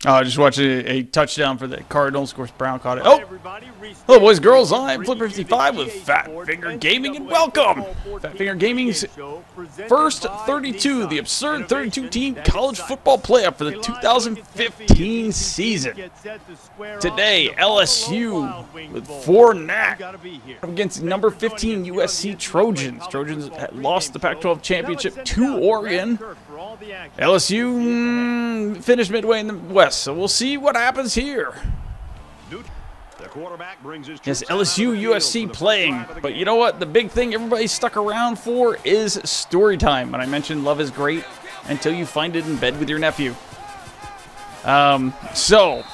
Oh, just watching a touchdown for the Cardinals. Of course, Brown caught it. Oh! Hello, boys, girls. I'm Flipper55 with Fat Finger Gaming, and welcome! Fat Finger Gaming's first 32, the absurd 32-team college football playoff for the 2015 season. Today, LSU with Fournette against number 15 USC Trojans. Trojans lost the Pac-12 championship to Oregon. LSU finished midway in the West, so we'll see what happens here. Yes, LSU, USC playing, but you know what? The big thing everybody's stuck around for is story time. And I mentioned love is great until you find it in bed with your nephew. So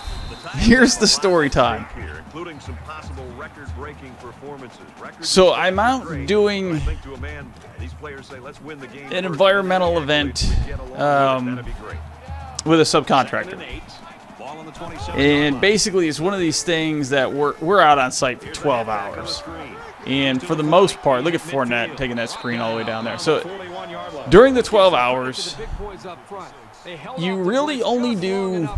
here's the story time. So I'm out doing an environmental event with a subcontractor. And basically it's one of these things that we're out on site for 12 hours. And for the most part, look at Fournette taking that screen all the way down there. So during the 12 hours, you really only do,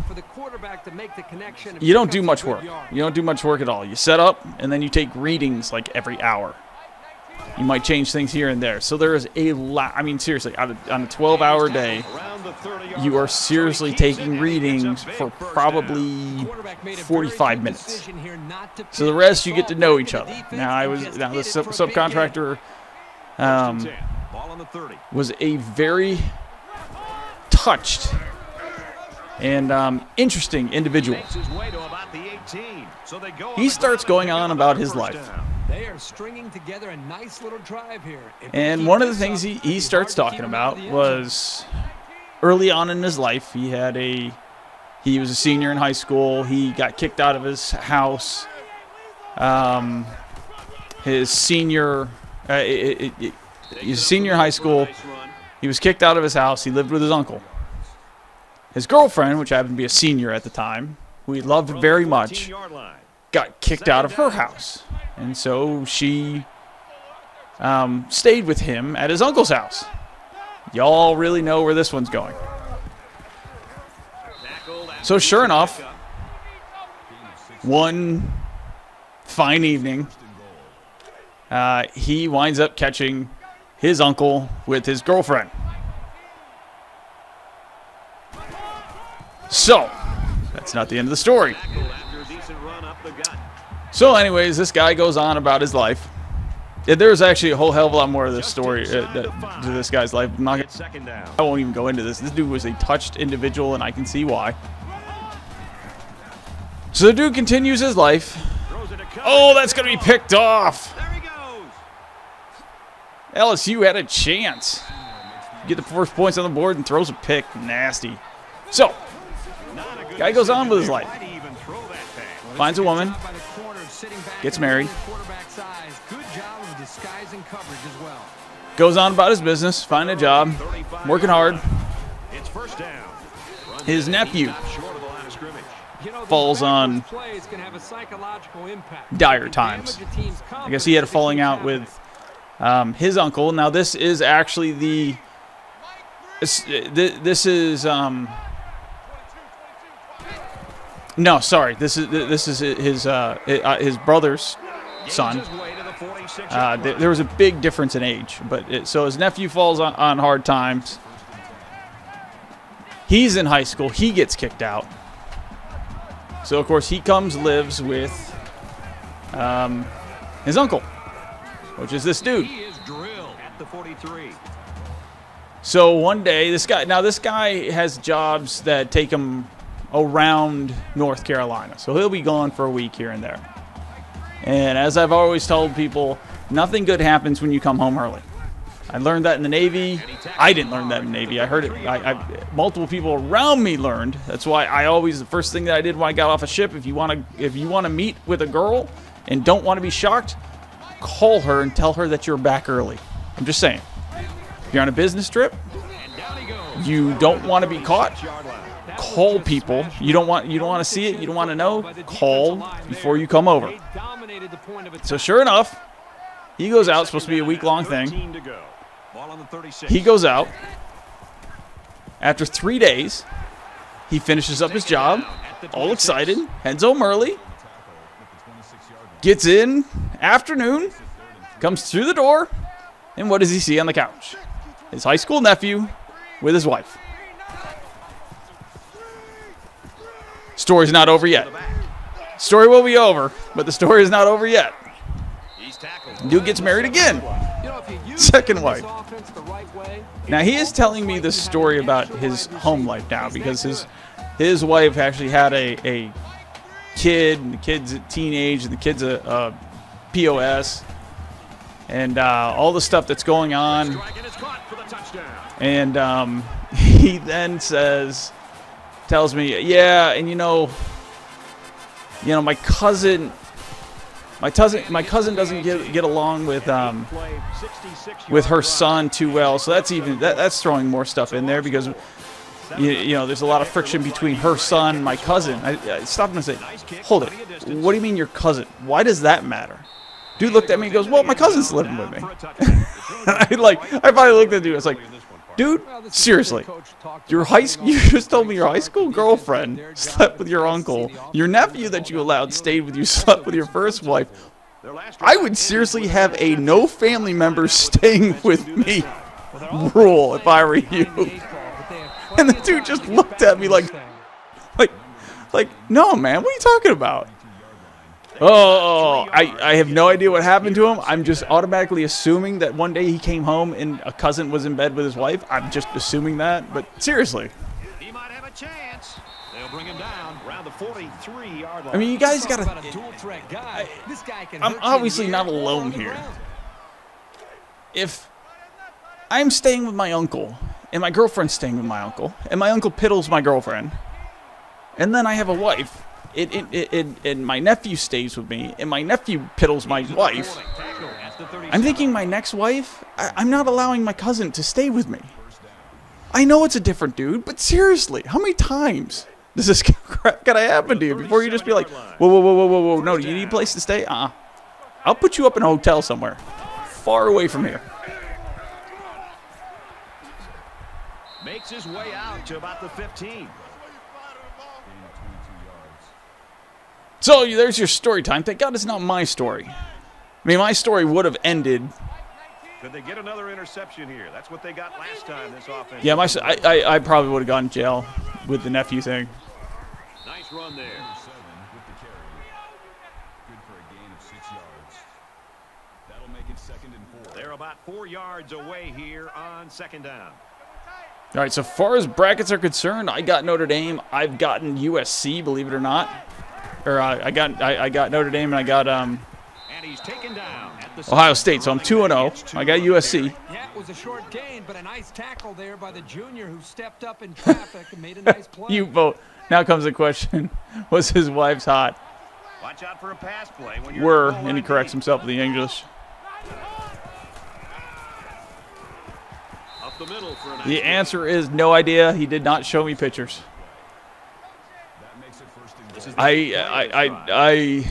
you don't do much work. You don't do much work at all. You set up and then you take readings like every hour. You might change things here and there. So there is a lot. I mean, seriously, on a 12-hour day, you are seriously taking readings for probably 45 minutes. So the rest, you get to know each other. Now, the subcontractor was a very touched and interesting individual. He starts going on about his life. They are stringing together a nice little drive here. And one of the things he starts talking about was early on in his life, he was a senior in high school. He got kicked out of his house. He's a senior in high school. He was kicked out of his house. He lived with his uncle. His girlfriend, which happened to be a senior at the time, who he loved very much, got kicked out of her house. And so she stayed with him at his uncle's house. Y'all really know where this one's going. So sure enough, one fine evening, he winds up catching his uncle with his girlfriend. So, that's not the end of the story. So anyways, this guy goes on about his life. There's actually a whole hell of a lot more of this story to this guy's life. I won't even go into this. This dude was a touched individual, and I can see why. So the dude continues his life. Oh, that's going to be picked off. LSU had a chance. Get the first points on the board and throws a pick. Nasty. So, guy goes on with his life. Finds a woman. Gets married. Goes on about his business, finding a job, working hard. His nephew falls on dire times. I guess he had a falling out with his uncle. Now this is actually this is his brother's son. There was a big difference in age, but so his nephew falls on hard times. He's in high school. He gets kicked out. So of course he lives with his uncle, which is this dude. So one day, this guy has jobs that take him around North Carolina. So he'll be gone for a week here and there. And as I've always told people, nothing good happens when you come home early. I learned that in the Navy. I didn't learn that in the Navy. I heard it. Multiple people around me learned. That's why the first thing that I did when I got off a ship, if you want to meet with a girl and don't want to be shocked, call her and tell her that you're back early. I'm just saying. If you're on a business trip, you don't want to be caught, call people. You don't want to see it. You don't want to know. Call before you come over. So sure enough, he goes out. It's supposed to be a week-long thing. He goes out. After 3 days, He finishes up his job, all excited, heads home early, gets in, afternoon, comes through the door, and what does he see on the couch? His high school nephew with his wife. Story's not over yet. Story will be over, but the story is not over yet. Dude gets married again. Second wife. Now he is telling me this story about his home life now because his wife actually had a kid, and the kid's a teenage, and the kid's a POS, and all the stuff that's going on. And he then tells me, yeah, and you know, my cousin doesn't get along with her son too well, so that's throwing more stuff in there because you know there's a lot of friction between her son and my cousin. I stopped him and said, hold it, what do you mean your cousin? Why does that matter? Dude looked at me and goes, well, my cousin's living with me. I finally looked at the dude. I was like, dude, seriously, you just told me your high school girlfriend slept with your uncle. Your nephew that you allowed stayed with you, slept with your first wife. I would seriously have a no family members staying with me rule if I were you. And the dude just looked at me like, no, man, what are you talking about? Oh, I have no idea what happened to him. I'm just automatically assuming that one day he came home and a cousin was in bed with his wife. I'm just assuming that, but seriously. He might have a chance. They'll bring him down around the 43-yard line. I mean, you guys got to... I'm I'm obviously not alone here. If I'm staying with my uncle, and my girlfriend's staying with my uncle, and my uncle piddles my girlfriend, and then I have a wife, and my nephew stays with me, and my nephew piddles my wife, I'm thinking my next wife, I'm not allowing my cousin to stay with me. I know it's a different dude, but seriously, how many times does this crap gotta happen to you before you just be like, whoa, no, do you need a place to stay? I'll put you up in a hotel somewhere, far away from here. Makes his way out to about the 15. So there's your story time. Thank God it's not my story. I mean, my story would have ended. Could they get another interception here? That's what they got last time this offense. Yeah, I probably would have gone to jail with the nephew thing. Nice run there. They're about 4 yards away here on second down. All right, so far as brackets are concerned, I got Notre Dame. I've gotten USC, believe it or not. Or I got Notre Dame, and I got And he's taken down at the Ohio State. So I'm 2-0. I got USC. Yeah, it was a short gain, but a nice tackle there by the junior who stepped up in traffic and made a nice play. You vote. Now comes the question: was his wife's hot? Watch out for a pass play when you're Were, and he corrects himself with the English. Up the middle for a nice The answer is no idea. He did not show me pictures. I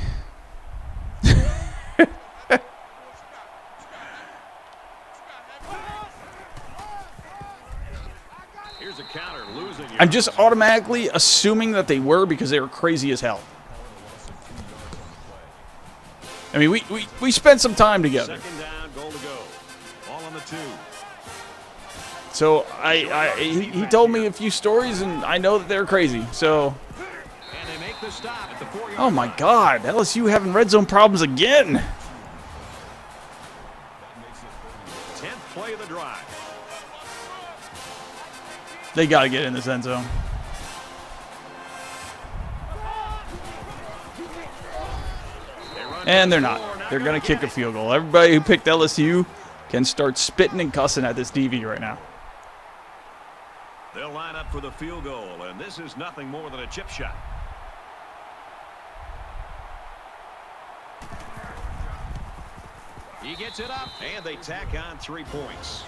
Here's a counter, losing I'm just automatically assuming that they were because they were crazy as hell. I mean, we spent some time together. Second down, goal to go. Ball on the 2. So he told me a few stories, and I know that they're crazy. So, And they make the stop at the 4-yard oh my God, LSU having red zone problems again. 10th play of the drive. They got to get in this end zone. And they're not. They're going to kick a field goal. Everybody who picked LSU can start spitting and cussing at this DV right now. They'll line up for the field goal, and this is nothing more than a chip shot. He gets it up, and they tack on 3 points.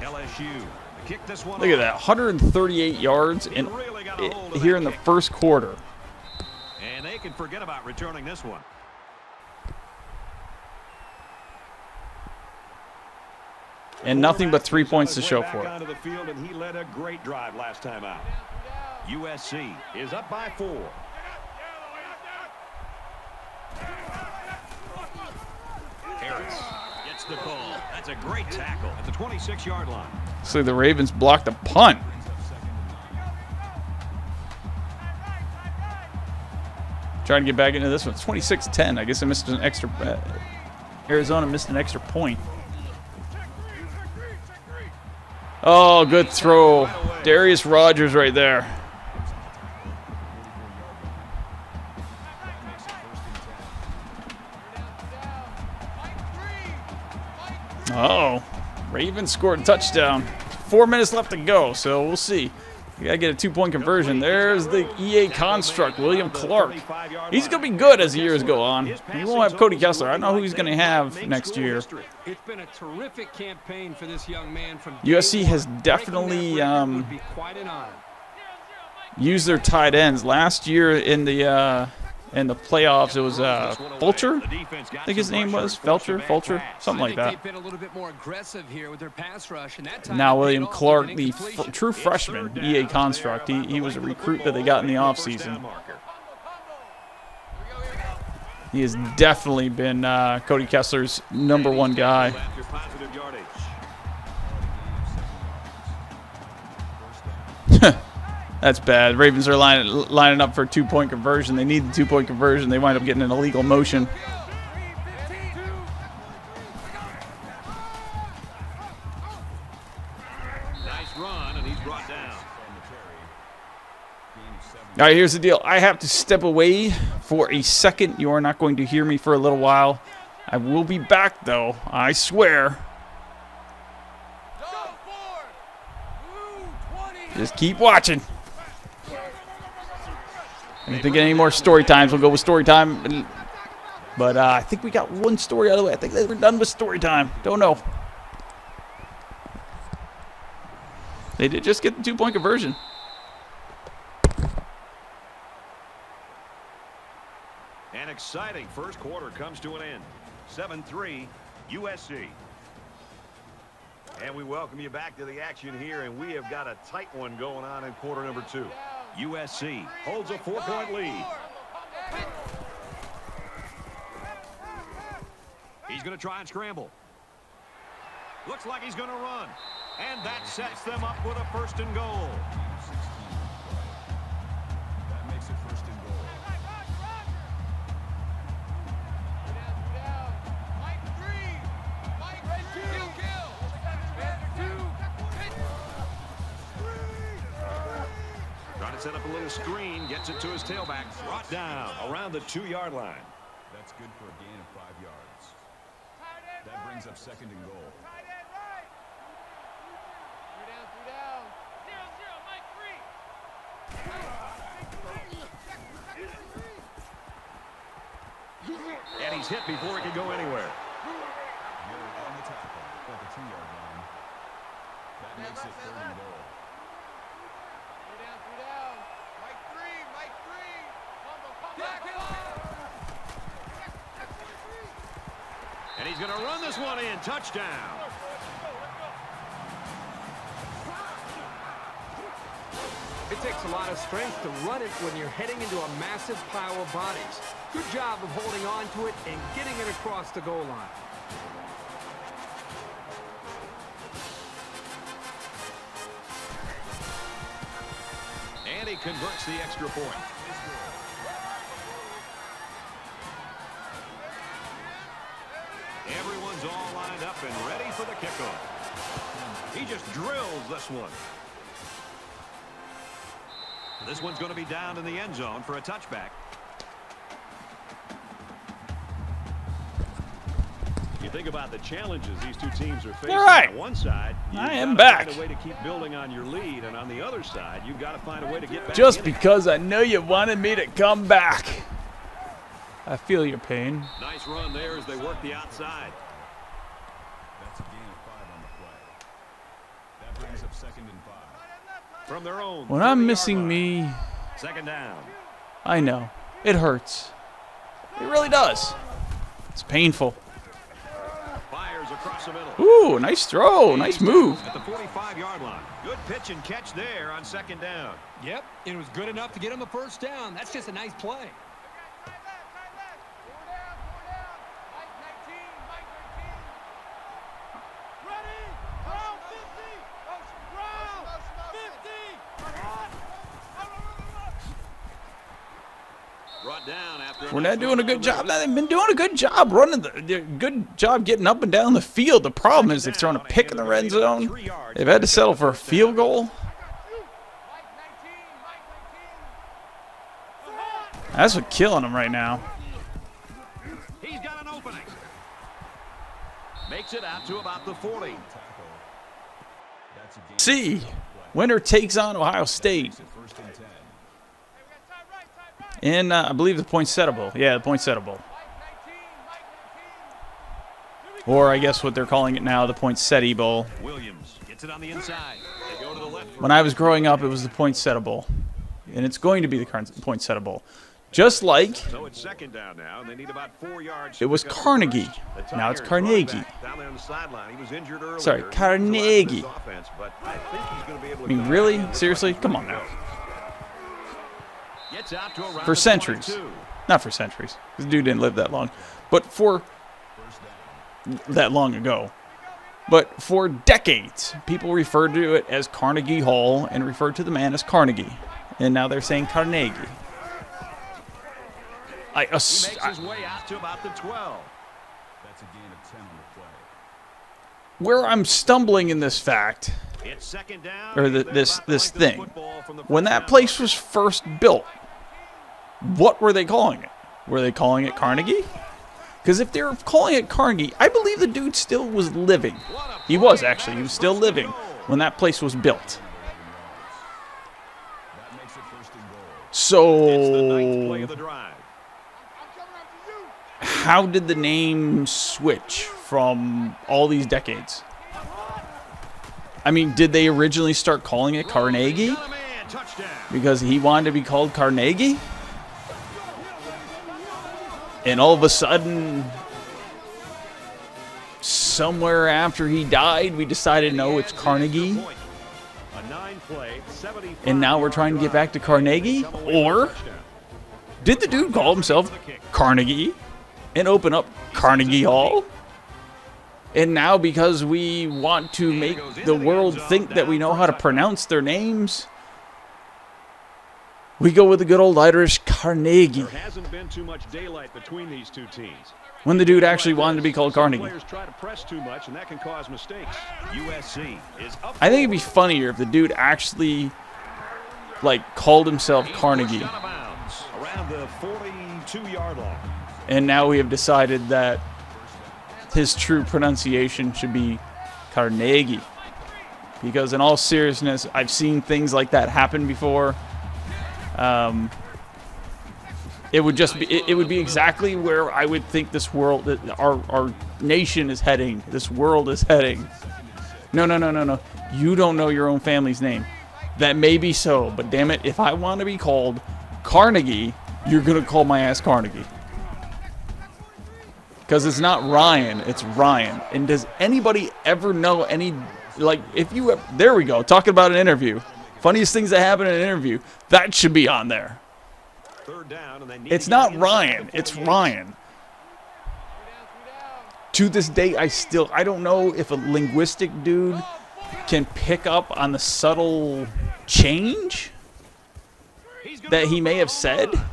LSU kick this one. Look at that, 138 yards in, here in the first quarter. And they can forget about returning this one. And nothing but 3 points to show for it. Onto the field, and he led a great drive last time out. USC is up by 4. Harris gets the call. That's a great tackle at the 26-yard line. So the Ravens blocked a punt. Trying to get back into this one. It's 26-10. I guess I missed an extra. Arizona missed an extra point. Oh, good throw. Darius Rogers right there. Uh-oh. Ravens scored a touchdown. 4 minutes left to go, so we'll see. We got to get a 2-point conversion. There's the EA construct, William Clark. He's going to be good as the years go on. He won't have Cody Kessler. I don't know who he's going to have next year. It's been a terrific campaign for this young man from USC has definitely used their tight ends. Last year in the playoffs, it was Fulcher, I think his name was Fulcher, something like that. Now William Clark, the true freshman, EA construct. He was a recruit that they got in the offseason. He has definitely been Cody Kessler's #1 guy. That's bad. Ravens are lining up for a 2-point conversion. They need the 2-point conversion. They wind up getting an illegal motion. Nice run, and he's brought down. All right, here's the deal. I have to step away for a second. You are not going to hear me for a little while. I will be back, though. I swear. Just keep watching. I don't think any more story times. We'll go with story time. But I think we got one story out of the way. I think we're done with story time. Don't know. They did just get the 2-point conversion. An exciting first quarter comes to an end. 7-3 USC. And we welcome you back to the action here, and we have got a tight one going on in quarter number 2. USC holds a 4-point lead. He's going to try and scramble. Looks like he's going to run. And that sets them up with a 1st and goal. That makes it 1st and goal. Trying to set up a little screen, gets it to his tailback, brought down around the 2-yard line. That's good for a gain of 5 yards. That brings up 2nd and goal. And he's hit before he can go anywhere. On the tackle at the 2-yard line. That makes it 3rd and goal. And he's going to run this one in. Touchdown. It takes a lot of strength to run it when you're heading into a massive pile of bodies. Good job of holding on to it and getting it across the goal line. And he converts the extra point. Everyone's all lined up and ready for the kickoff. He just drills this one. This one's going to be down in the end zone for a touchback. You think about the challenges these two teams are facing. All right. On one side, I am back. Find a way to keep building on your lead, and on the other side, you've got to find a way to get back. Just because I know you wanted me to come back. I feel your pain. Nice run there as they work the outside. That's a gain of 5 on the play. That brings up 2nd and 5. From their own. When I'm missing me, 2nd down. I know. It hurts. It really does. It's painful. Fires across the middle. Ooh, nice throw. Nice move. At the 45-yard line. Good pitch and catch there on second down. Yep, it was good enough to get him the first down. That's just a nice play. Fournette doing a good job. They've been doing a good job running good job getting up and down the field. The problem is they've thrown a pick in the red zone. They've had to settle for a field goal. That's what's killing them right now. He's got an opening. Makes it out to about the 40. See, winner takes on Ohio State. In, I believe, the poinsettiable. Yeah, the poinsettiable. Or I guess what they're calling it now, the Poinsettia Bowl. Williams gets it on the inside. They go to the left. When I was growing up, it was the Poinsettiable. And it's going to be the Poinsettiable. Just like So it's second down now, and they need about 4 yards. it was Carnegie. Now it's Carnegie. Down there on the sideline. He was injured earlier. Sorry, Carnegie. Offense, but I think he's going to be able to I mean, really? Seriously? Come on now. Gets out to around For the centuries. 22. Not for centuries. This dude didn't live that long. But for that long ago. But for decades, people referred to it as Carnegie Hall and referred to the man as Carnegie. And now they're saying Carnegie. He makes his way out to about the 12. That's a gain of 10 on the play. Where I'm stumbling in this fact, It's second down. or this thing, when that place was first built, what were they calling it? Were they calling it Carnegie? Because if they were calling it Carnegie, I believe the dude still was living. He was, actually. He was still living when that place was built. That makes it first and goal. It's the ninth play of So, the drive. how did the name switch from all these decades? I mean, did they originally start calling it Carnegie Got a man, touchdown. because he wanted to be called Carnegie? And all of a sudden, somewhere after he died, we decided, no, it's Carnegie. A 9-play, 75 And now we're trying to get back to Carnegie? Or did the dude call himself Carnegie and open up Carnegie Hall? And now because we want to make the world think that we know how to pronounce their names, we go with the good old Irish Carnegie. There hasn't been too much daylight between these two teams. When the dude actually wanted to be called Some Carnegie. players try to press too much, and that can cause mistakes. USC is up. I think it'd be funnier if the dude actually, like, called himself Carnegie. Out of bounds around the 42-yard line. And now we have decided that his true pronunciation should be Carnegie. Because in all seriousness, I've seen things like that happen before. It would just be, it would be exactly where I would think this world, our nation is heading. This world is heading. No. You don't know your own family's name. That may be so, but damn it, if I want to be called Carnegie, you're going to call my ass Carnegie. Because it's not Ryan, it's Ryan. And does anybody ever know any, like, if you, there we go, talking about an interview. Funniest things that happen in an interview, that should be on there. Third down, and they need It's to get not inside Ryan, the it's 48. Ryan. To this day, I don't know if a linguistic dude can pick up on the subtle change He's gonna that go he may for have the said. run,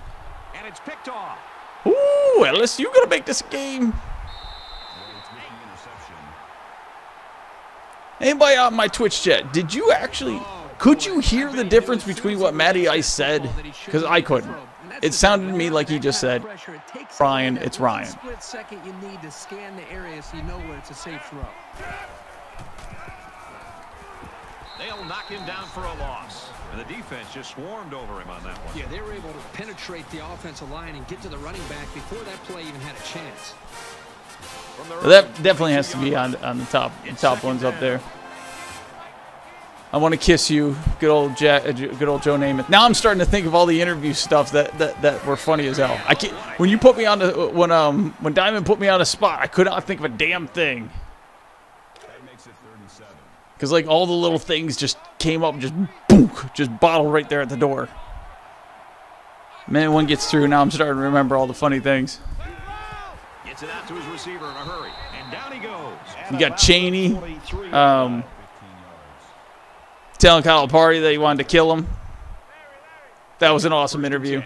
and it's picked off. Ooh, LSU gonna make this game. Waits with the interception. Anybody on my Twitch chat, did you actually, could you hear the difference between what Matty Ice said? Because I couldn't. It sounded to me like he just said, Ryan, it's Ryan. Split second you need to scan the area so you know where it's a safe throw. They'll knock him down for a loss. And the defense just swarmed over him on that one. Yeah, they were able to penetrate the offensive line and get to the running back before that play even had a chance. From the That definitely has to be on the top ones up there. I want to kiss you, good old Joe Namath. Now I'm starting to think of all the interview stuff that were funny as hell. I can't, when you put me on the when Diamond put me on the spot, I could not think of a damn thing. Because, like, all the little things just came up, just boom, just bottled right there at the door. Man, one gets through, now I'm starting to remember all the funny things. Gets it out to his receiver in a hurry, and down he goes. You got Cheney telling Kyle Party that he wanted to kill him. That was an awesome interview.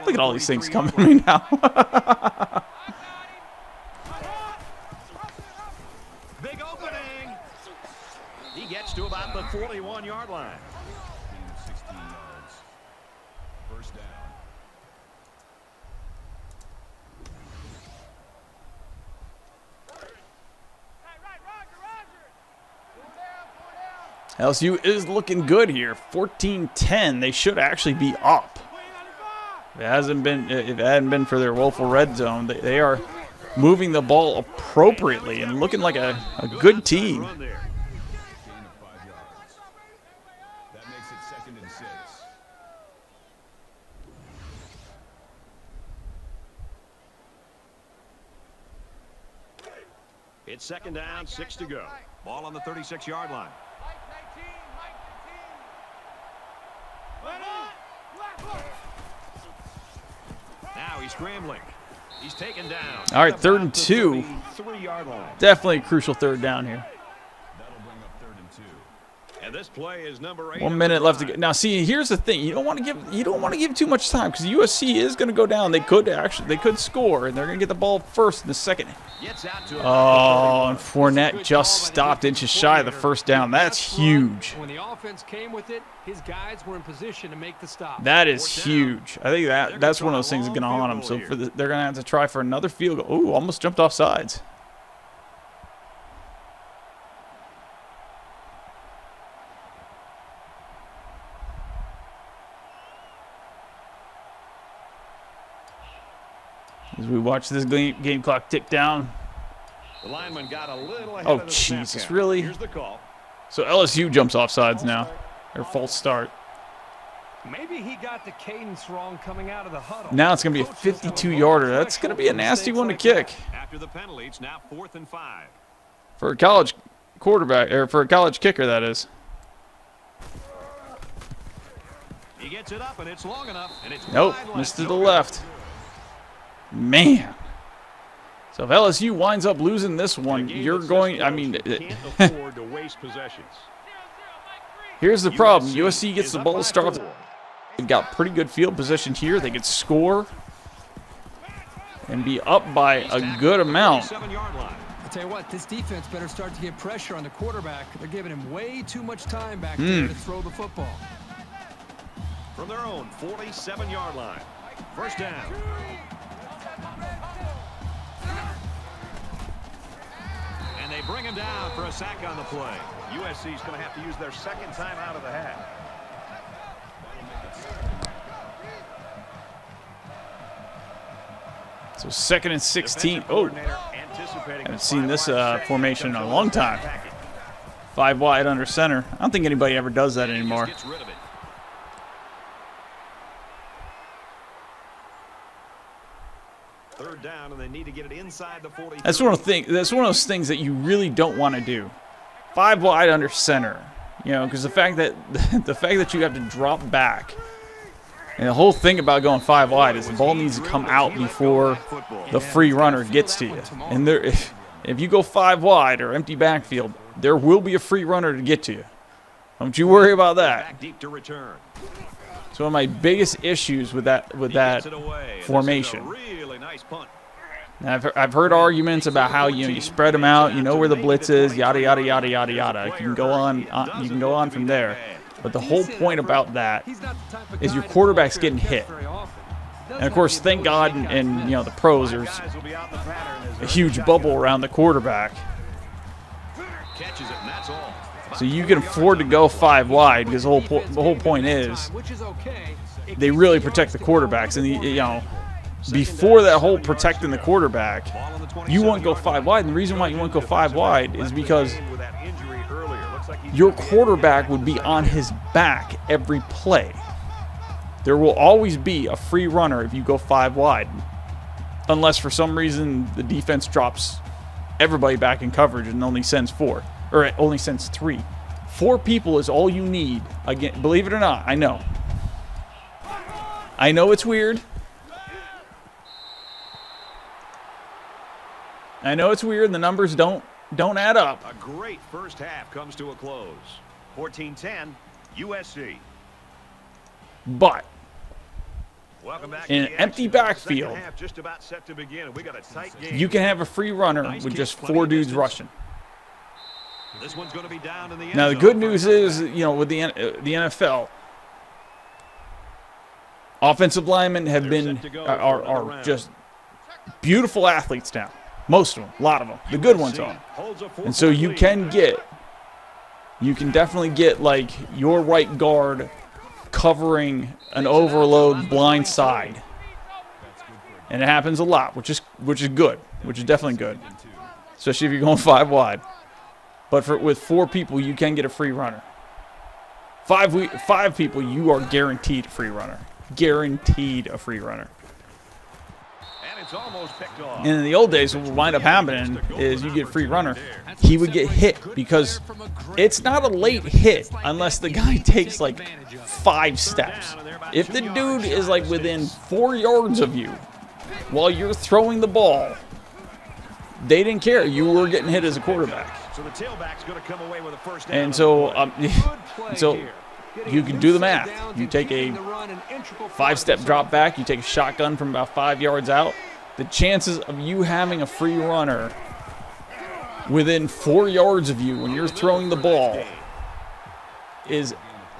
Look at all these things coming to me now. Big opening. He gets to about the 41-yard line. 16 yards. First down. LSU is looking good here. 14-10. They should actually be up. If it hadn't been for their woeful red zone, they are moving the ball appropriately and looking like a good team. Gain of 5 yards. That makes it 2nd and 6. It's 2nd down, 6 to go. Ball on the 36-yard line. Now he's scrambling. He's taken down. All right, 3rd and 2. 3-yard line. Definitely a crucial 3rd down here. That'll bring up 3rd and 2. And this play is number 8. 1 minute left to go. Now, see, here's the thing: you don't want to give too much time because USC is going to go down. They could score, and they're going to get the ball first in the second. Oh, and Fournette just stopped inches shy of the 1st down. That's huge. When the offense came with it, his guys were in position to make the stop. That is huge. I think that's one of those things that's going to haunt them. So they're going to have to try for another field goal. Ooh, almost jumped off sides. As we watch this game clock tick down. The lineman got a little ahead Oh, of the snap Jesus, count. really? Here's the call. So LSU jumps off sides now. Or false start. Maybe he got the cadence wrong coming out of the huddle. Now it's going to be a 52-yarder. That's going to be a nasty one to kick. After the penalty, it's now 4th and 5. For a college quarterback, or for a college kicker, that is. He gets it up, and it's long enough, and it's Nope, wide left. missed to the left. Man. So if LSU winds up losing this one, you're going, I mean, Can't afford to waste possessions. here's the problem. USC gets the ball to start off. They've got pretty good field position here. They could score and be up by a good amount. I'll tell you what, this defense better start to get pressure on the quarterback. They're giving him way too much time back there to throw the football. From their own 47-yard line. 1st down. And they bring him down for a sack on the play. USC is going to have to use their 2nd time out of the half. So 2nd and 16. Oh, haven't seen this formation in a long time. 5 wide under center. I don't think anybody ever does that anymore. Third down, and they need to get it inside the 40. That's one of those things that you really don't want to do. 5 wide under center, you know, because the fact that you have to drop back, and the whole thing about going 5 wide is the ball needs to come out before the free runner gets to you. And if you go 5 wide or empty backfield, there will be a free runner to get to you. Don't you worry about that. It's one of my biggest issues with that formation. I've heard arguments about how you spread them out, you know where the blitz is, yada yada yada yada yada. You can go on from there. But the whole point about that is your quarterback's getting hit. And of course, thank God, and you know the pros, there's a huge bubble around the quarterback, so you can afford to go 5 wide because the whole point is they really protect the quarterbacks. And you know, before that whole protecting the quarterback, you won't go 5 wide. And the reason why you won't go 5 wide is because your quarterback would be on his back every play. There will always be a free runner if you go 5 wide, unless for some reason the defense drops everybody back in coverage and only sends 4, or it only sends 3. 4 people is all you need. Again, believe it or not, I know. I know it's weird. I know it's weird and the numbers don't add up. A great first half comes to a close. 14-10, USC. But Welcome back in to an the empty action. backfield, Second half just about set to begin. We got a tight game. you can have a free runner with just 4 dudes rushing. This one's going to be down in the end Now the zone good for news a is, touchback. you know, with the NFL, offensive linemen have been are just beautiful athletes now. Most of them, a lot of them, the good ones are. Holds a And so you can definitely get like your right guard covering an overload blind side, and it happens a lot, which is good, which is definitely good, especially if you're going 5 wide. But with 4 people, you can get a free runner. 5 people, you are guaranteed a free runner. Guaranteed a free runner. And it's almost picked off. And in the old days, what would wind up happening is you get a free runner. He would get hit because it's not a late hit unless the guy takes like 5 steps. If the dude is like within 4 yards of you while you're throwing the ball, they didn't care. You were getting hit as a quarterback. So the tailback's going to come away with a first down. And so, you can do the math. You take a 5-step drop back. You take a shotgun from about 5 yards out. The chances of you having a free runner within 4 yards of you when you're throwing the ball is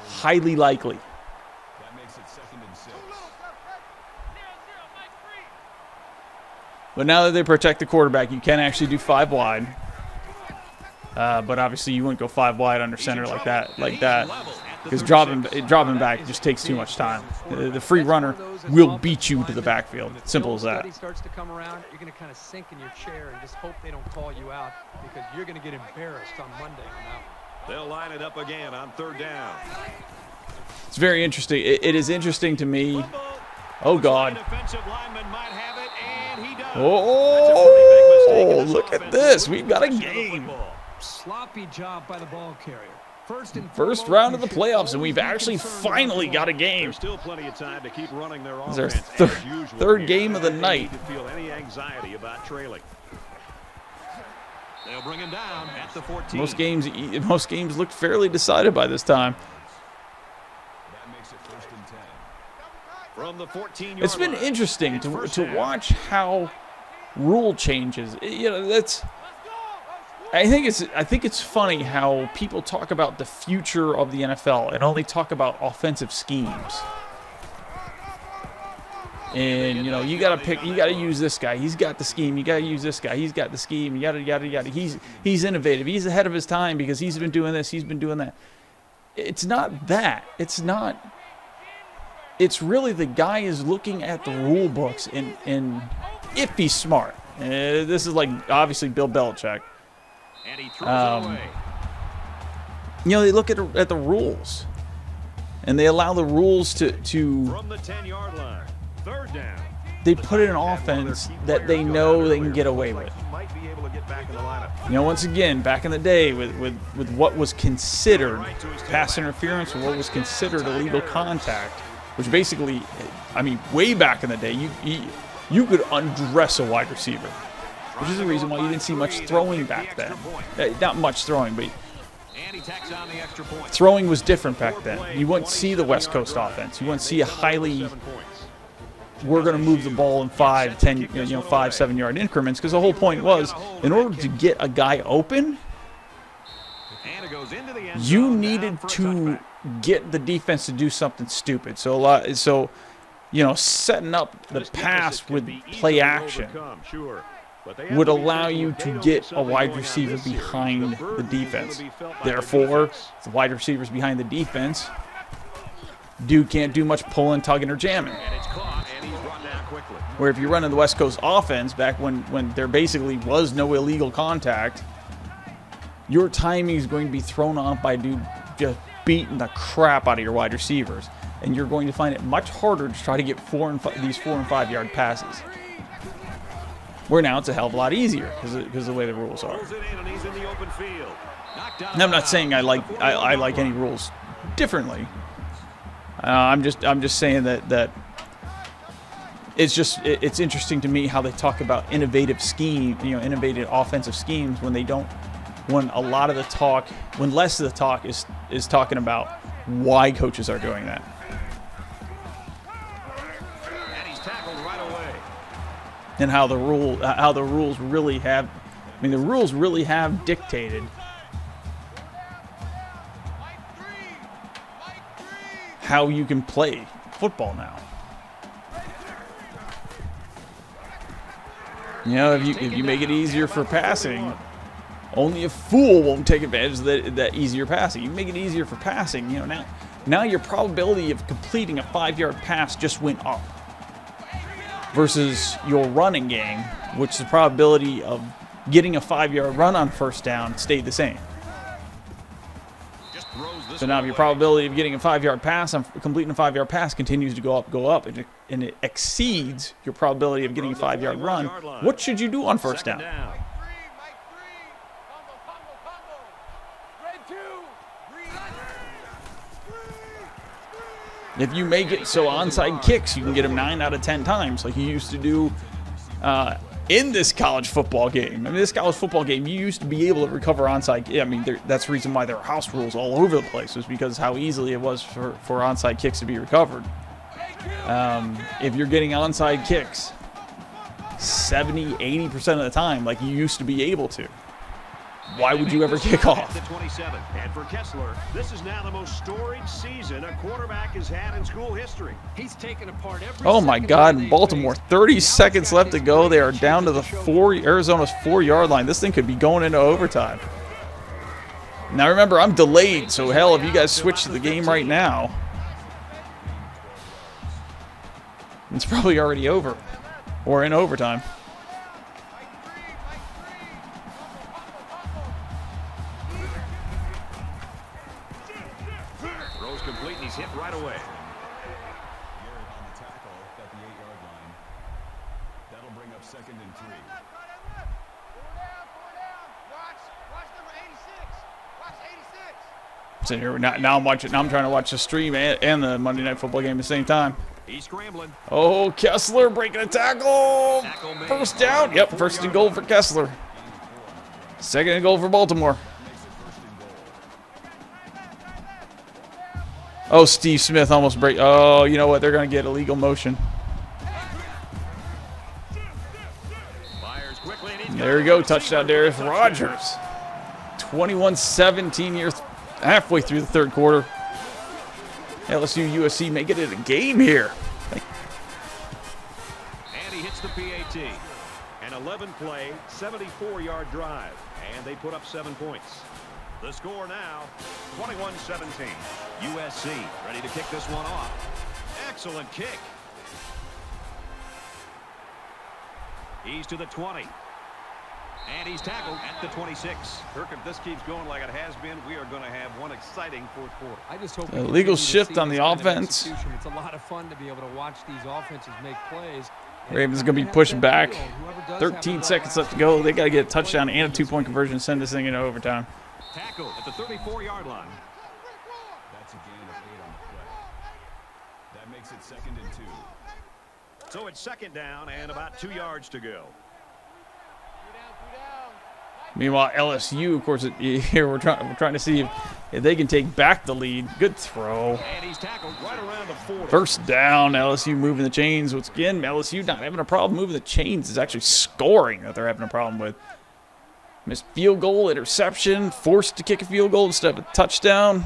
highly likely. That makes it 2nd and 6. But now that they protect the quarterback, you can actually do 5 wide. But obviously, you wouldn't go 5 wide under center like that, because dropping back just takes too much time. The free runner will beat you to the backfield. Simple as that. Starts to come around, you're going to kind of sink in your chair and just hope they don't call you out, because you're going to get embarrassed on Monday on that one. They'll line it up again on 3rd down. It's very interesting. It is interesting to me. Oh God. Oh, look at this. We've got a game. Sloppy job by the ball carrier. First round of the playoffs, and we've actually finally got a game. There's still plenty of time to keep running their This is offense. our as usual third here. game of the They night. need to feel any anxiety about trailing. They'll bring him down at the 14. Most games looked fairly decided by this time. That makes it 1st and 10. From the 14-yard It's been line. interesting to watch how rule changes. You know, that's. I think it's funny how people talk about the future of the NFL and only talk about offensive schemes. And you know, you gotta use this guy. He's got the scheme. You gotta use this guy. He's got the scheme. Yada yada yada. He's innovative. He's ahead of his time because he's been doing this. He's been doing that. It's not that. It's not. It's really the guy is looking at the rule books and if he's smart. This is like obviously Bill Belichick. And he throws it away. You know, they look at the rules, and they allow the rules to From the 10-yard line. 3rd down. they put in an offense that they know they can get away with. Might be able to get back in the lineup. You know, once again, back in the day with what was considered pass interference or what was considered illegal contact, which basically, I mean, way back in the day, you could undress a wide receiver, which is the reason why you didn't see much throwing back then. Not much throwing, but And he tacks on the extra point. throwing was different back then. You wouldn't see the West Coast offense. You wouldn't see a highly, 7 points. we're going to move the ball in 5, 10, 5-7 yard increments, because the whole point was, in order to get a guy open, And it goes into the end you zone, needed down for a to touchback. get the defense to do something stupid. Setting up the pass with play action would allow you to get a wide receiver behind the defense. Therefore, the wide receivers behind the defense, dude can't do much pulling, tugging, or jamming. And it's caught, and he's brought down quickly. Where if you're running the West Coast offense back when there basically was no illegal contact, your timing is going to be thrown off by dude just beating the crap out of your wide receivers. And you're going to find it much harder to try to get these 4 and 5 yard passes. Where now it's a hell of a lot easier because of the way the rules are. Pulls it in, and he's in the open field. Knocked out And I'm of not saying I like any rules differently. I'm just saying that it's interesting to me how they talk about innovative innovative offensive schemes when less of the talk is talking about why coaches are doing that. And he's tackled right away. And how the rules really have, the rules really have dictated how you can play football now. If you make it easier for passing, only a fool won't take advantage of that easier passing. You make it easier for passing, now your probability of completing a 5-yard pass just went up. Versus your running game, which the probability of getting a 5-yard run on first down stayed the same. So now your probability of getting a 5-yard pass, completing a 5-yard pass continues to go up, and it exceeds your probability of getting a 5-yard run. What should you do on first down? If you make it so onside kicks, you can get them 9 out of 10 times, like you used to do in this college football game. This college football game, you used to be able to recover onside. That's the reason why there are house rules all over the place, was because how easily it was for onside kicks to be recovered. If you're getting onside kicks 70-80% of the time, like you used to be able to, why would you ever kick off? The 27. And for Kessler, this is now the most storied season a quarterback has had in school history. He's taken apart every Oh my God, in Baltimore, 30 seconds left to go. They are down to the Arizona's 4-yard line. This thing could be going into overtime. Now remember, I'm delayed, so hell, if you guys switch to the game right now, it's probably already over or in overtime. Complete, and he's hit right away. Garrett on the tackle at the 8-yard line. That'll bring up 2nd and 3. So here, now I'm trying to watch the stream and the Monday Night Football game at the same time. He's scrambling. Oh, Kessler breaking a tackle. First down. Yep, first and goal for Kessler. 2nd and goal for Baltimore. Oh, Steve Smith almost break. Oh, you know what? They're going to get illegal motion. There we go. Touchdown, Darius Rogers. 21-17 halfway through the 3rd quarter. LSU USC may get it a game here. And he hits the PAT. An 11-play, 74-yard drive. And they put up 7 points. The score now, 21-17. USC ready to kick this one off. Excellent kick. He's to the 20. And he's tackled at the 26. Kirk, if this keeps going like it has been, we are going to have one exciting 4th quarter. I just hope illegal shift on the offense. It's a lot of fun to be able to watch these offenses make plays. Ravens going to be pushing back. 13 seconds left to go. They got to get a touchdown and a 2-point conversion, send this thing into overtime. Tackle at the 34-yard line. That's a gain of 8 on the play. That makes it 2nd and 2. So it's 2nd down and about 2 yards to go. Meanwhile, LSU, of course, here we're trying to see if they can take back the lead. Good throw. And he's tackled right around the 40. First down, LSU moving the chains. Once again, LSU not having a problem moving the chains. It's actually scoring that they're having a problem with. Missed field goal, interception, forced to kick a field goal instead of a touchdown.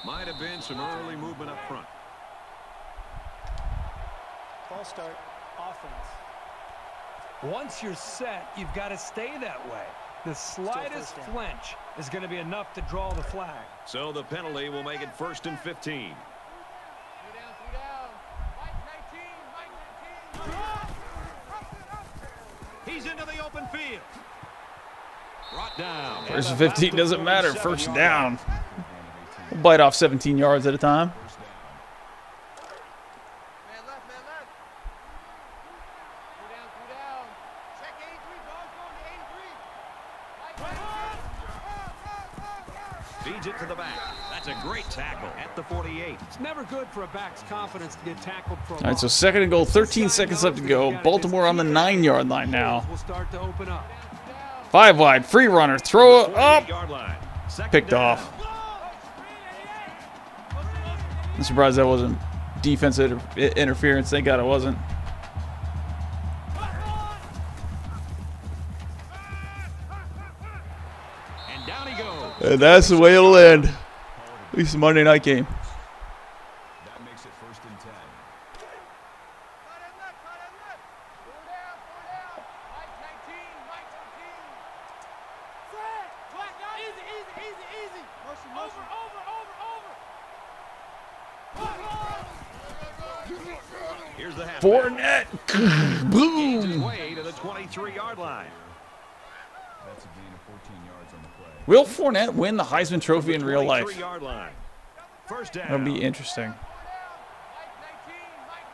Might have been some early movement up front. False start, offense. Once you're set, you've got to stay that way. The slightest flinch is going to be enough to draw the flag. So the penalty will make it 1st and 15. He's into the open field. Brought down. 1st and 15 doesn't matter. First down. We'll bite off 17 yards at a time. Feeds it to the back. That's a great tackle at the 48. It's never good for a back's confidence to get tackled for a All right, loss. so second and goal, 13 seconds left to go. Baltimore on the 9-yard line now. Will start to open up. 5 wide, free runner, throw it up, 48-yard line. Second picked down. off. I'm surprised that wasn't defensive interference. Thank God it wasn't. And down he goes. And that's the way it'll end. At least the Monday night game. That makes it 1st and 10. Here's the halfback. Fournette. Gains his Boom. way to the 23-yard line. That's a gain of 14 yards on the play. Will Fournette win the Heisman Trophy in real life? 23-yard line. First down. That'll be interesting.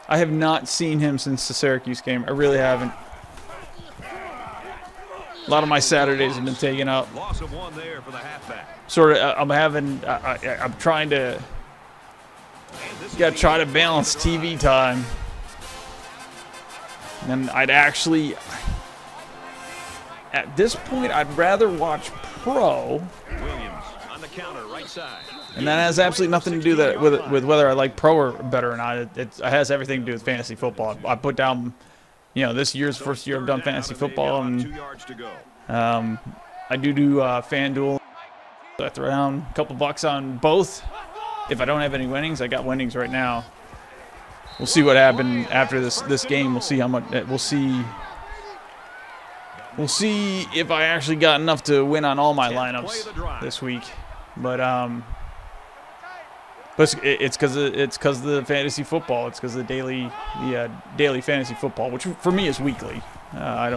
I have not seen him since the Syracuse game. I really haven't. A lot of my Saturdays have been taken up. Loss of 1 there for the halfback. Sort of, I'm trying to, try to balance TV time. And I'd actually, at this point, I'd rather watch pro. Williams on the counter, right side. And that has absolutely nothing to do with whether I like pro or better or not. It has everything to do with fantasy football. I put down, this year's first year I've done fantasy football, and 2 yards to go. I do FanDuel. I throw down a couple bucks on both. If I don't have any winnings, I got winnings right now. We'll see what happened after this game. We'll see how much. We'll see if I actually got enough to win on all my lineups this week. But it's because of the fantasy football. It's because of the daily fantasy football, which for me is weekly. I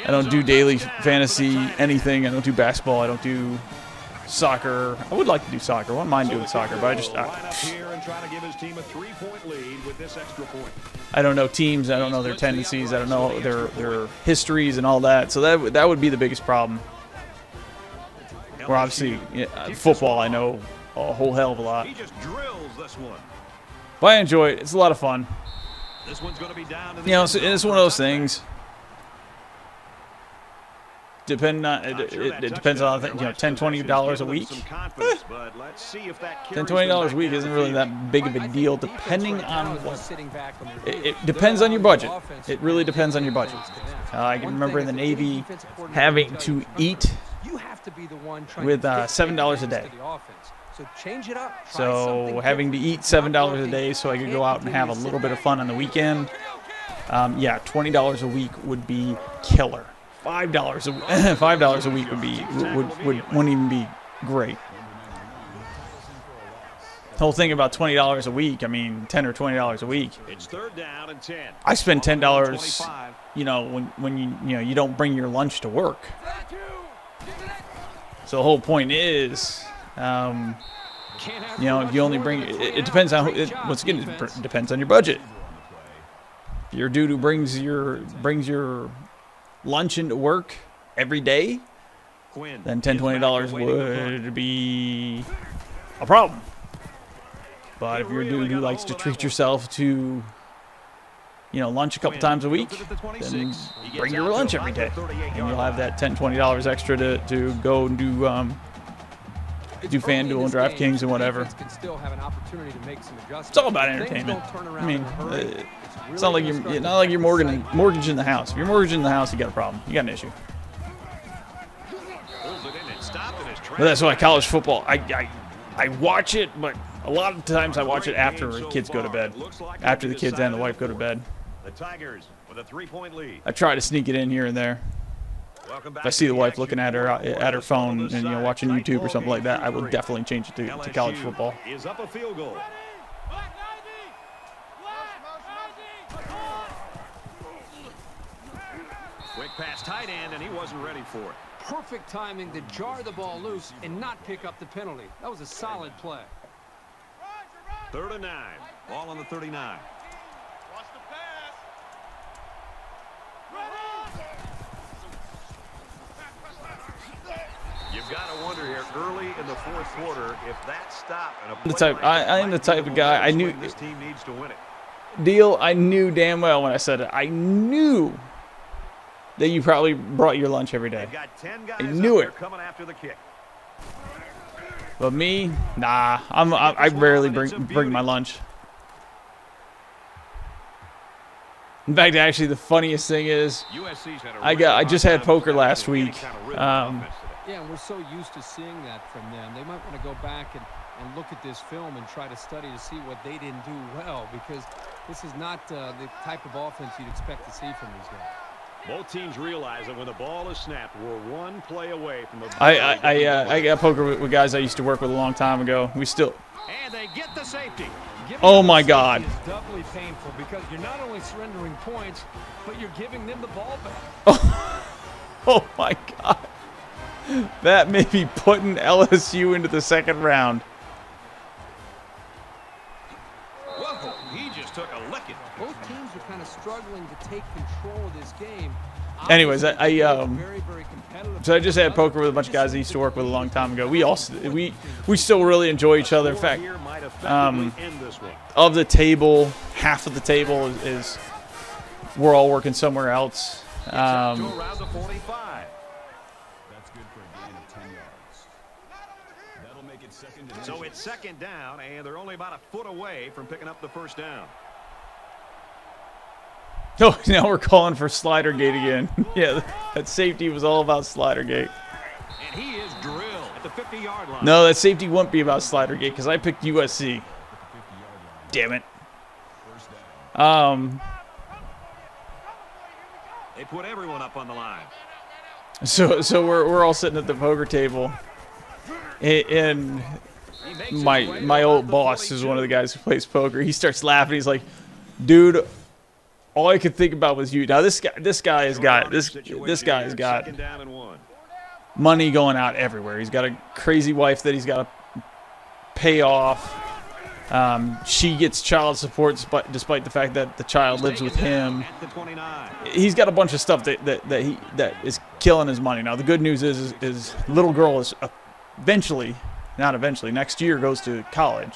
don't do daily fantasy anything. I don't do basketball. I don't do soccer. I would like to do soccer. I wouldn't mind doing soccer, but I don't know teams. I don't know their tendencies. I don't know their histories and all that. So that would be the biggest problem. Where obviously football, I know a whole hell of a lot. He just drills this one. But I enjoy it. It's a lot of fun. This one's going to be down. It's one of those things. It depends on $10-20 a week. $10-20 a week isn't really that big of a deal, depending on what. It depends on your budget. It really depends on your budget. I can remember in the Navy having to eat with $7 a day. So having to eat $7 a day so I could go out and have a little bit of fun on the weekend. Yeah, $20 a week would be killer. $5 a week wouldn't even be great. The whole thing about $20 a week, I mean $10 or $20 a week. It's 3rd down and 10. I spend $10, when you don't bring your lunch to work. So the whole point is, if you only bring it depends on once again it depends on your budget. If you're a dude who brings your lunch into work every day, then $10-20 would be a problem. But if you're a dude who likes to treat yourself to lunch a couple times a week, then bring your lunch every day, and you'll have that $10-20 extra to go and do FanDuel and DraftKings and whatever. It's all about entertainment. I mean, it's not like you're mortgaging the house. If you're mortgaging the house, you got a problem. You got an issue. But that's why college football, I watch it, but a lot of times I watch it after the kids go to bed, after the kids and the wife go to bed. The Tigers with a 3-point lead. I try to sneak it in here and there. If I see the wife looking at her phone and watching YouTube or something like that, I will definitely change it to college football. Is up a field goal. Quick pass tight end, and he wasn't ready for it. Perfect timing to jar the ball loose and not pick up the penalty. That was a solid play. 3rd and 9. Ball on the 39. You've got to wonder here early in the fourth quarter if that stop. I am the type of guy. I knew this team needs to win it. Deal. I knew damn well when I said it. I knew that you probably brought your lunch every day. They've got 10 guys I knew it. coming after the kick. But me, nah. I rarely bring my lunch. In fact, actually, the funniest thing is, I just had poker last week. Yeah, and we're so used to seeing that from them. They might want to go back and look at this film and try to study to see what they didn't do well, because this is not the type of offense you'd expect to see from these guys. Both teams realize that when the ball is snapped, we're one play away from the. I got poker with guys I used to work with a long time ago. We still. And they get the safety. Oh my God! It's doubly painful because you're not only surrendering points, but you're giving them the ball back. Oh my God! That may be putting LSU into the second round. Whoa, he just took a licking. Both teams are kind of struggling to take control of this game. Anyways, very, very so I just had poker with a bunch of guys I used to work with a long time ago. We still really enjoy each other. In fact, of the table, half of the table is we're all working somewhere else. Around the 45. That's good for a gain of 10 yards. That'll make it second and So it's second down, and they're only about a foot away from picking up the first down. Oh, now we're calling for Slidergate again. Yeah, that safety was all about Slidergate. And he is drilled at the 50-yard line. No, that safety wouldn't be about Slidergate because I picked USC. Damn it. They put everyone up on the line. So we're all sitting at the poker table, and my old boss is one of the guys who plays poker. He starts laughing. He's like, "Dude, all I could think about was you." Now this guy has got money going out everywhere. He's got a crazy wife that he's got to pay off. She gets child support despite the fact that the child lives with him. He's got a bunch of stuff that is killing his money. Now the good news is little girl is next year goes to college.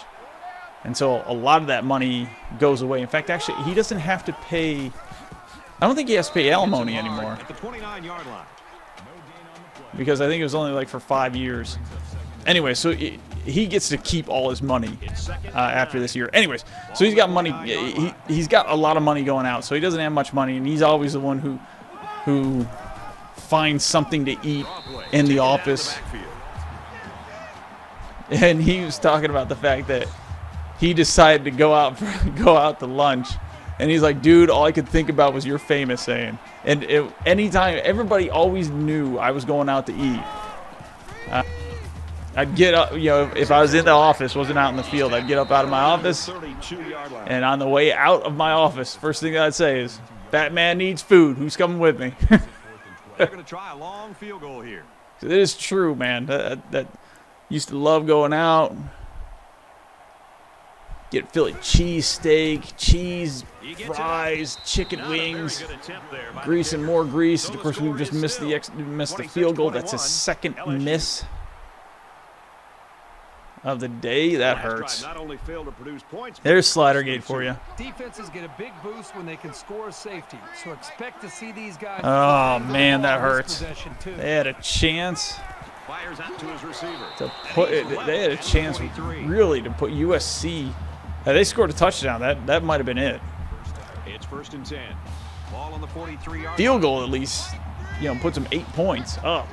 And so a lot of that money goes away. In fact, actually, he doesn't have to pay. I don't think he has to pay alimony anymore. At the 29-yard line. Because I think it was only like for 5 years. Anyway, so he gets to keep all his money after this year. Anyways, so he's got money. He's got a lot of money going out. So he doesn't have much money, and he's always the one who finds something to eat in the office. And he was talking about the fact that he decided to go out to lunch, and he's like, "Dude, all I could think about was your famous saying." And anytime, everybody always knew I was going out to eat. I'd get up, if I was in the office, wasn't out in the field, I'd get up out of my office, and on the way out of my office, first thing I'd say is, "Batman needs food. Who's coming with me?" They're going to try a long field goal here. It is true, man. That used to love going out. Get Philly cheesesteak, cheese fries, chicken wings, grease and more grease. Of course, we just missed the field goal. That's his second miss of the day. That hurts. There's Slidergate for you. Defenses get a big boost when they can score a safety. So expect to see these guys. Oh man, that hurts. They had a chance to put it. They had a chance really to put USC. They scored a touchdown. That might have been it. It's first and 10. Ball on the 43-yard. Field goal at least, puts them 8 points up.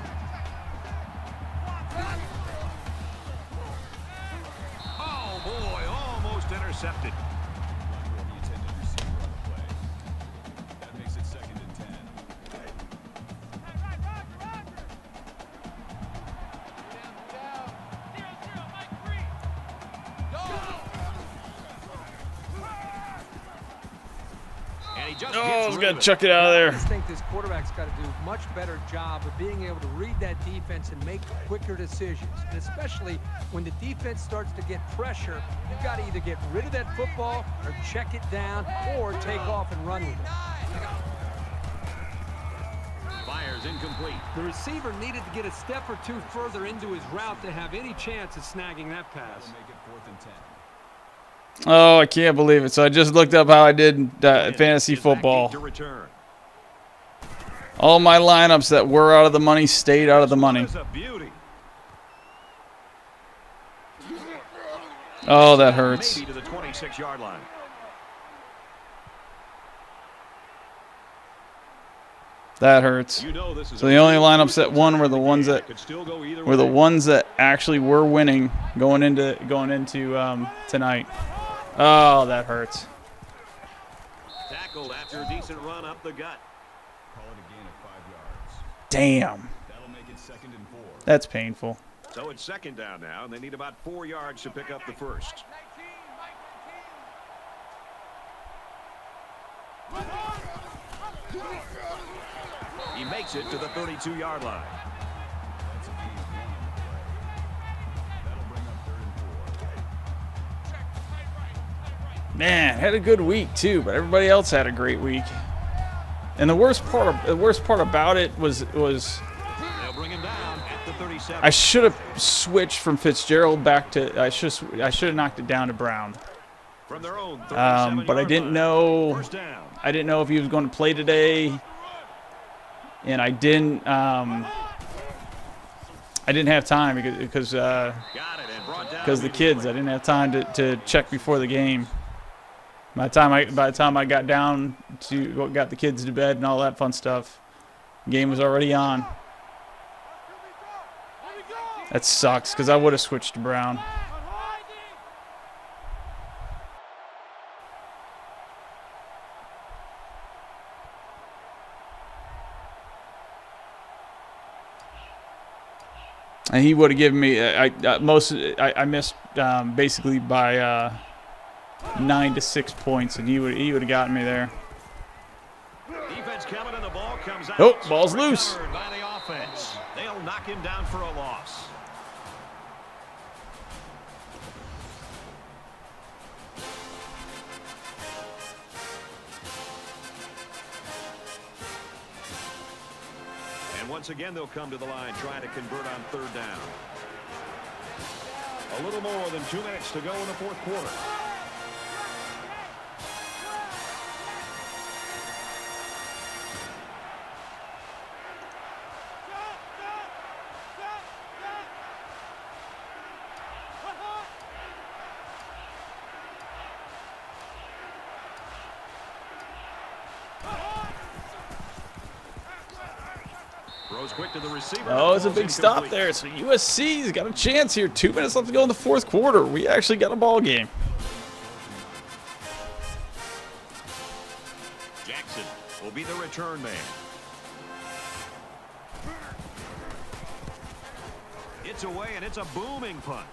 Oh boy, almost intercepted. That makes it second and 10. Oh, he's got to chuck it out of there. I just think this quarterback's got to do a much better job of being able to read that defense and make quicker decisions. And especially when the defense starts to get pressure, you've got to either get rid of that football or check it down or take off and run with it. fires incomplete. The receiver needed to get a step or two further into his route to have any chance of snagging that pass. Make it 4th and 10. Oh, I can't believe it. So I just looked up how I did fantasy football. All my lineups that were out of the money stayed out of the money. Oh, that hurts. Maybe to the 26-yard line. That hurts. You know this is So the only lineups that won were the ones that actually were winning going into tonight. Oh, that hurts. Tackled after a decent run up the gut. Call it a gain of 5 yards. Damn. That'll make it 2nd and 4. That's painful. So it's 2nd down now, and they need about 4 yards to pick up the first. He makes it to the 32-yard line. That's a gain of 1 on the play. That'll bring up 3rd and 4. Man, had a good week too, but everybody else had a great week. And the worst part about it was They'll bring him down at the 37. I should have switched from Fitzgerald back to I should have knocked it down to Brown. From their own But I didn't know if he was going to play today, and I didn't have time because the kids. I didn't have time to check before the game. By the time I got down to got the kids to bed and all that fun stuff, the game was already on. That sucks because I would have switched to Brown. And he would have given me I missed basically by 9 to 6 points, and he would have gotten me there. Defense coming and the ball comes out. Oh, ball's loose. By the offense. They'll knock him down for a loss. And once again, they'll come to the line trying to convert on 3rd down. A little more than 2 minutes to go in the 4th quarter. Quick to the receiver. Oh, it's a big stop there. So USC's got a chance here. 2 minutes left to go in the 4th quarter. We actually got a ball game. Jackson will be the return man. It's away, and it's a booming punt.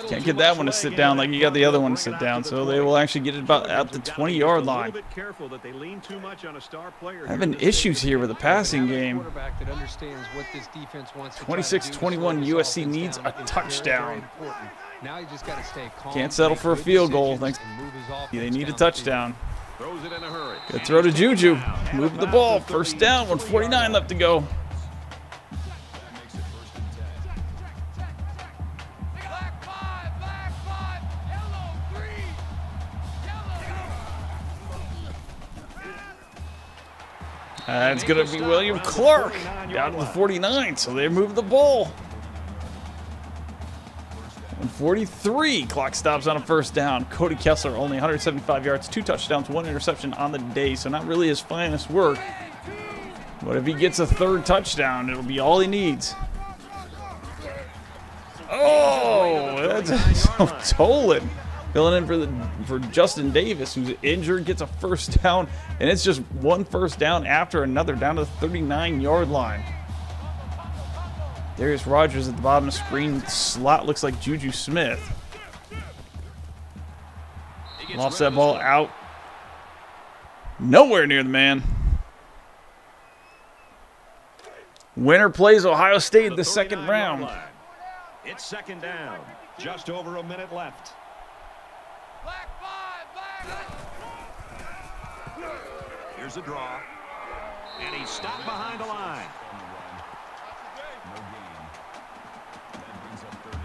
Can't get that one to sit down like you got the other one to sit down, so they will actually get it about at the 20-yard line. Having issues here with the passing game. 26-21, USC needs a touchdown. Can't settle for a field goal. They need a touchdown. Good throw to Juju. Move the ball. 1st down, 1:49 left to go. It's going to be William Clark down to the 49, so they move the ball. 1:43, clock stops on a 1st down. Cody Kessler, only 175 yards, 2 touchdowns, 1 interception on the day, so not really his finest work. But if he gets a 3rd touchdown, it'll be all he needs. Oh, that's Tolan. Filling in for Justin Davis, who's injured, gets a 1st down, and it's just 1 1st down after another down to the 39-yard line. Darius Rogers at the bottom of the screen. Slot looks like Juju Smith. Offset ball out. Nowhere near the man. Winner plays Ohio State in the 2nd round. It's 2nd down. Just over a minute left. Here's a draw. And he's stopped behind the line. On the run. No gain. That brings up 3rd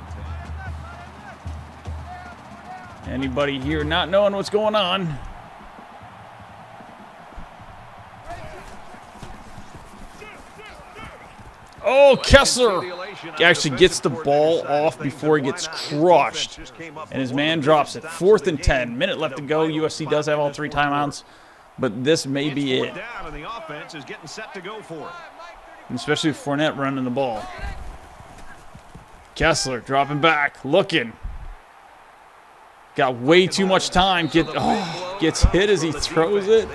and 10. Anybody here not knowing what's going on? Oh, Kessler actually gets the ball off before he gets crushed. And his man drops it. 4th and 10. Minute left to go. USC does have all 3 timeouts. But this may be it. And especially with Fournette running the ball. Kessler dropping back. Looking. Got way too much time. Gets hit as he throws it.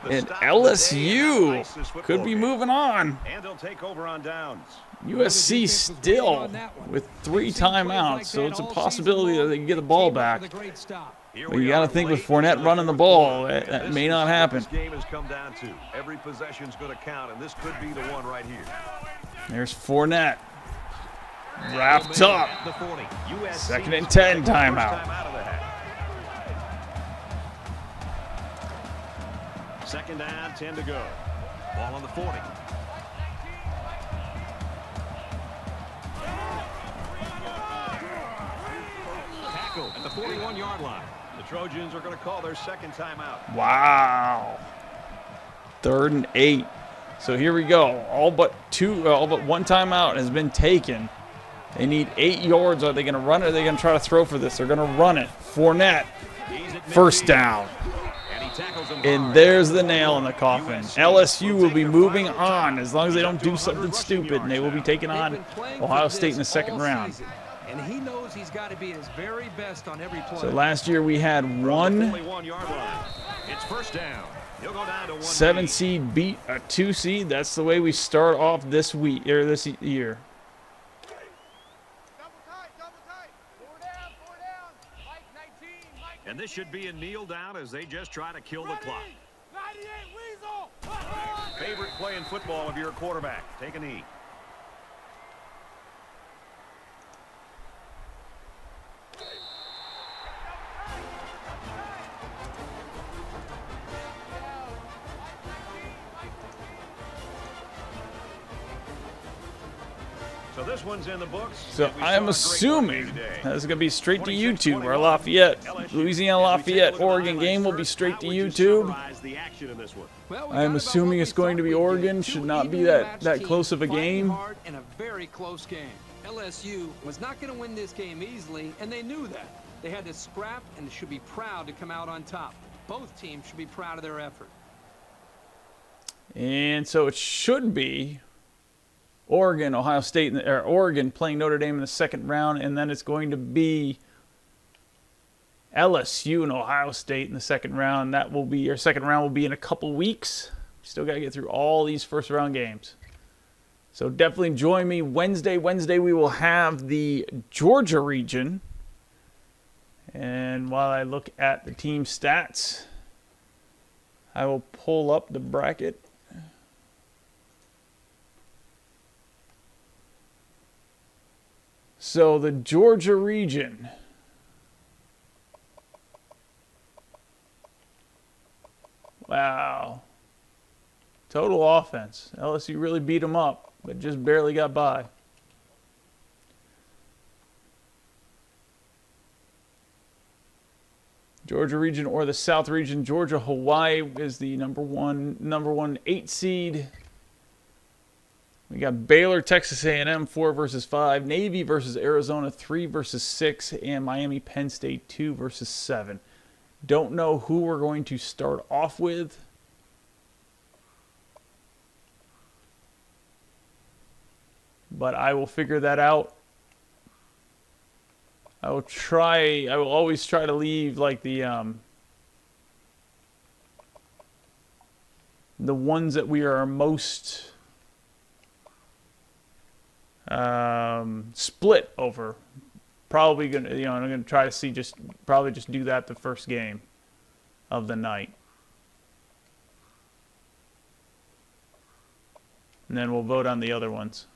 And LSU could be moving on. And they'll take over on downs. USC still with 3 timeouts, so it's a possibility that they can get the ball back. But you got to think with Fournette running the ball, that may not happen. This game has come down to every possession's going to count, and this could be the one right here. There's Fournette. Wrapped up. 2nd and 10 timeout. 2nd down, 10 to go. Ball on the 40. Tackle at the 41-yard line. The Trojans are going to call their 2nd timeout. Wow. 3rd and 8. So here we go. All but 1 timeout has been taken. They need 8 yards. Are they going to run it or are they going to try to throw for this? They're going to run it. Fournette. 1st down. And there's the nail in the coffin. LSU will be moving on as long as they don't do something stupid, and they will be taking on Ohio State in the 2nd round. And he knows he's got to be his very best on every play. So last year we had one It's 1st down. He'll go down to 1 7 seed beat a 2 seed. That's the way we start off this week or this year. And this should be a kneel down as they just try to kill the clock. Favorite play in football of your quarterback. Take a knee. So this one's in the books. So I am assuming that's going to be straight to YouTube. Our Lafayette, Louisiana Lafayette, Oregon game will be straight to YouTube. I am assuming it's going to be Oregon. Should not be that close of a game. In a very close game. LSU was not going to win this game easily, and they knew that. They had to scrap and should be proud to come out on top. Both teams should be proud of their effort. And so it should be Oregon, Ohio State, or Oregon playing Notre Dame in the 2nd round, and then it's going to be LSU and Ohio State in the 2nd round. That will be, our 2nd round will be in a couple weeks. Still got to get through all these 1st round games. So definitely join me Wednesday. Wednesday we will have the Georgia region. And while I look at the team stats, I will pull up the bracket. So the Georgia region. Wow. Total offense. LSU really beat them up, but just barely got by. Georgia region or the South region. Georgia, Hawaii is the number one 8 seed. We got Baylor, Texas A&M 4 versus 5, Navy versus Arizona 3 versus 6, and Miami, Penn State 2 versus 7. Don't know who we're going to start off with. But I will figure that out. I will always try to leave like the ones that we are most split over. Probably gonna, I'm gonna try to see probably just do that the first game of the night, and then we'll vote on the other ones.